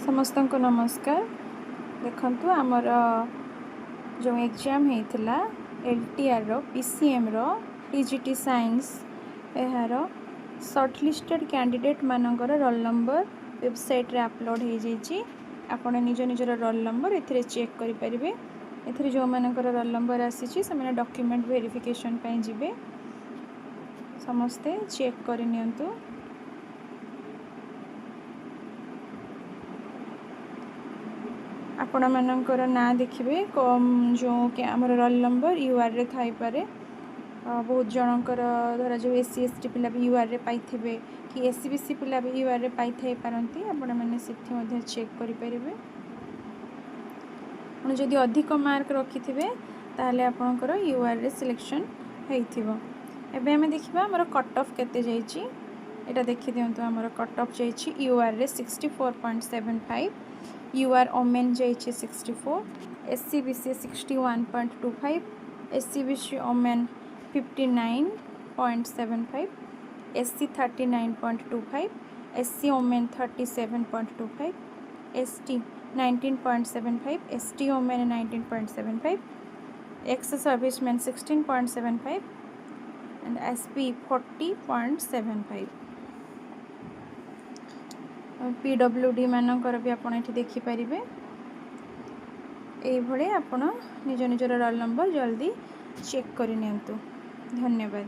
समस्त को नमस्कार। देखंतु आमर जो एग्जाम होता LTR रो PCM रो TGT साइंस यार शॉर्टलिस्टेड कैंडिडेट मानकर रोल नंबर वेबसाइट रे अपलोड हो जाइए। आपण निज निजर रोल नंबर ए चेक करेंगे। ए जो मानकर रोल नंबर आसी से डॉक्यूमेंट वेरिफिकेशन पे जिबे समस्ते चेक करनियंतु। आपण मानकर ना देखिए कम जो कि आमर रोल नंबर UR रे थाई पारे। बहुत जनकर धरा जो SC ST पिला भी UR रे पाई कि SC BC पिला भी UR रे पाई थाई पारंती। आपण माने सेठी मध्ये चेक करि परिबे। आपण जदि अधिक मार्क रखि थिबे ताले आपनकर UR रे सिलेक्शन हेइथिबो। एबे हमें देखिबा हमर कट ऑफ केते जाईची। एटा देखि दियंतु हमर कट ऑफ जाईची UR रे 64.75, UR ओमेन जाईची 64, SC BC 61.25, SC BC women 59.75, SC 39.25, SC women 37.25, ST 19.75, ST women 19.75, ex servicemen 16.75 and SP 40.75। PWD मानकर भी आपण एठी देखि परिबे। एई भळे आपण निज निजर रोल नंबर जल्दी चेक करि नियंतु। धन्यवाद।